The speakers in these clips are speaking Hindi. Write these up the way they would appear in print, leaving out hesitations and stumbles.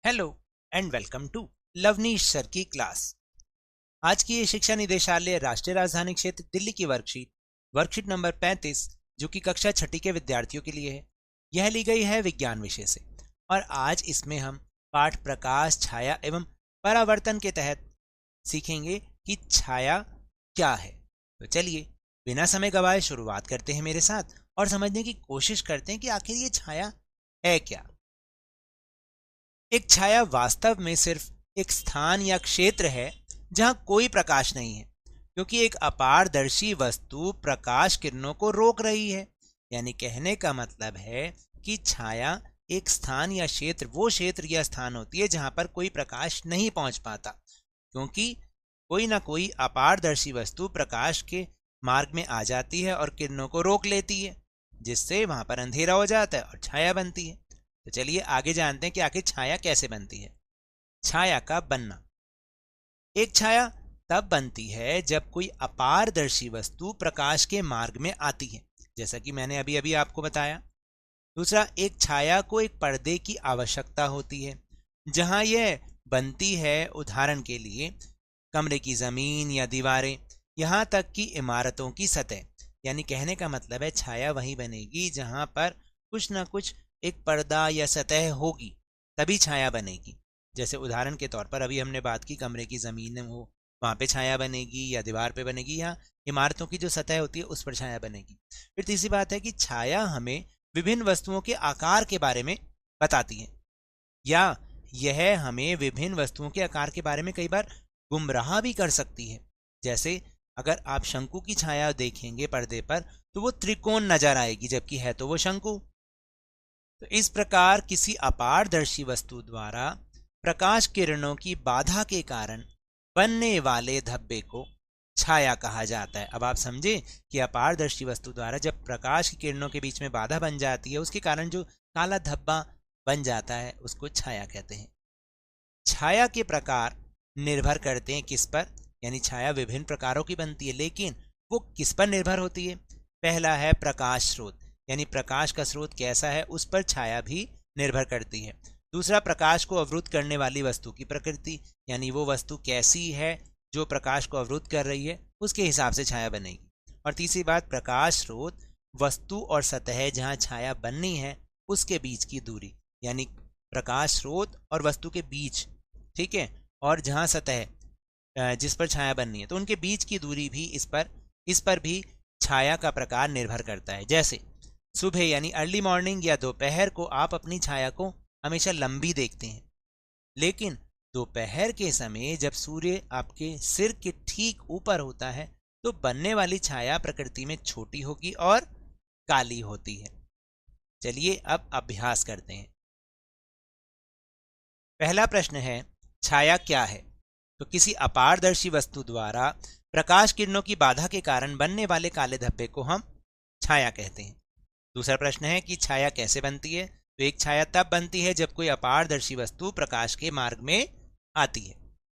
Hello and welcome to Lavneesh sir की क्लास। आज की ये शिक्षा निदेशालय राष्ट्रीय राजधानी क्षेत्र दिल्ली की वर्कशीट नंबर 35 जो कि कक्षा छठी के विद्यार्थियों के लिए है। यह ली गई है विज्ञान विषय से और आज इसमें हम पाठ प्रकाश छाया एवं परावर्तन के तहत सीखेंगे कि छाया क्या है। तो चलिए बिना समय गवाए शुरुआत करते हैं मेरे साथ और समझने की कोशिश करते हैं कि आखिर ये छाया है क्या। एक छाया वास्तव में सिर्फ एक स्थान या क्षेत्र है जहां कोई प्रकाश नहीं है, क्योंकि एक अपारदर्शी वस्तु प्रकाश किरणों को रोक रही है। यानी कहने का मतलब है कि छाया एक स्थान या क्षेत्र, वो क्षेत्र या स्थान होती है जहां पर कोई प्रकाश नहीं पहुंच पाता, क्योंकि कोई ना कोई अपारदर्शी वस्तु प्रकाश के मार्ग में आ जाती है और किरणों को रोक लेती है, जिससे वहां पर अंधेरा हो जाता है और छाया बनती है। तो चलिए आगे जानते हैं कि आखिर छाया कैसे बनती है। छाया का बनना। एक छाया तब बनती है जब कोई अपारदर्शी वस्तु प्रकाश के मार्ग में आती है, जैसा कि मैंने अभी अभी आपको बताया। दूसरा, एक छाया को एक पर्दे की आवश्यकता होती है। जहां यह बनती है, उदाहरण के लिए कमरे की जमीन या दीवारें, यहां तक कि इमारतों की सतह। यानी कहने का मतलब है छाया वहीं बनेगी जहां पर कुछ ना कुछ एक पर्दा या सतह होगी, तभी छाया बनेगी। जैसे उदाहरण के तौर पर अभी हमने बात की, कमरे की जमीन हो वहां पे छाया बनेगी, या दीवार पे बनेगी, या इमारतों की जो सतह होती है उस पर छाया बनेगी। फिर तीसरी बात है कि छाया हमें विभिन्न वस्तुओं के आकार के बारे में बताती है, या यह हमें विभिन्न वस्तुओं के आकार के बारे में कई बार गुमराह भी कर सकती है। जैसे अगर आप शंकु की छाया देखेंगे पर्दे पर तो वो त्रिकोण नजर आएगी, जबकि है तो वो शंकु। तो इस प्रकार किसी अपारदर्शी वस्तु द्वारा प्रकाश किरणों की बाधा के कारण बनने वाले धब्बे को छाया कहा जाता है। अब आप समझे कि अपारदर्शी वस्तु द्वारा जब प्रकाश की किरणों के बीच में बाधा बन जाती है, उसके कारण जो काला धब्बा बन जाता है उसको छाया कहते हैं। छाया के प्रकार निर्भर करते हैं किस पर, यानी छाया विभिन्न प्रकारों की बनती है, लेकिन वो किस पर निर्भर होती है। पहला है प्रकाश स्रोत, यानी प्रकाश का स्रोत कैसा है उस पर छाया भी निर्भर करती है। दूसरा, प्रकाश को अवरुद्ध करने वाली वस्तु की प्रकृति, यानी वो वस्तु कैसी है जो प्रकाश को अवरुद्ध कर रही है, उसके हिसाब से छाया बनेगी। और तीसरी बात, प्रकाश स्रोत, वस्तु और सतह जहाँ छाया बननी है उसके बीच की दूरी, यानी प्रकाश स्रोत और वस्तु के बीच, ठीक है, और जहाँ सतह जिस पर छाया बननी है तो उनके बीच की दूरी भी इस पर भी छाया का प्रकार निर्भर करता है। जैसे सुबह यानी अर्ली मॉर्निंग या दोपहर को आप अपनी छाया को हमेशा लंबी देखते हैं, लेकिन दोपहर के समय जब सूर्य आपके सिर के ठीक ऊपर होता है तो बनने वाली छाया प्रकृति में छोटी होगी और काली होती है। चलिए अब अभ्यास करते हैं। पहला प्रश्न है, छाया क्या है? तो किसी अपारदर्शी वस्तु द्वारा प्रकाश किरणों की बाधा के कारण बनने वाले काले धब्बे को हम छाया कहते हैं। दूसरा प्रश्न है कि छाया कैसे बनती है? तो एक छाया तब बनती है जब कोई अपारदर्शी वस्तु प्रकाश के मार्ग में आती है।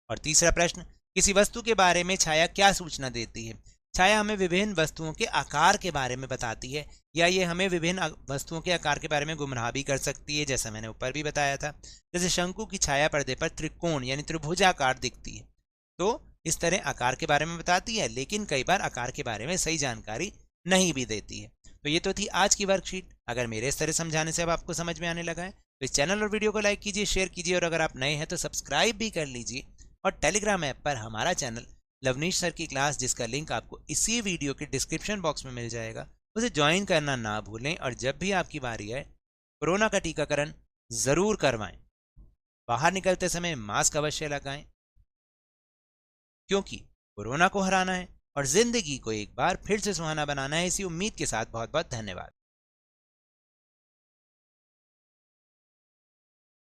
और तीसरा प्रश्न, किसी वस्तु के बारे में छाया क्या सूचना देती है? छाया हमें विभिन्न वस्तुओं के आकार के बारे में बताती है, या ये हमें विभिन्न वस्तुओं के आकार के बारे में गुमराह भी कर सकती है, जैसा मैंने ऊपर भी बताया था। जैसे शंकु की छाया पर्दे पर त्रिकोण यानी त्रिभुजाकार दिखती है, तो इस तरह आकार के बारे में बताती है, लेकिन कई बार आकार के बारे में सही जानकारी नहीं भी देती है। तो ये तो थी आज की वर्कशीट। अगर मेरे इस तरह समझाने से अब आपको समझ में आने लगा है तो इस चैनल और वीडियो को लाइक कीजिए, शेयर कीजिए, और अगर आप नए हैं तो सब्सक्राइब भी कर लीजिए। और टेलीग्राम ऐप पर हमारा चैनल लवनीश सर की क्लास, जिसका लिंक आपको इसी वीडियो के डिस्क्रिप्शन बॉक्स में मिल जाएगा, उसे ज्वाइन करना ना भूलें। और जब भी आपकी बारी आए कोरोना का टीकाकरण जरूर करवाएं। बाहर निकलते समय मास्क अवश्य लगाएं, क्योंकि कोरोना को हराना है और जिंदगी को एक बार फिर से सुहाना बनाना है। इसी उम्मीद के साथ बहुत बहुत धन्यवाद।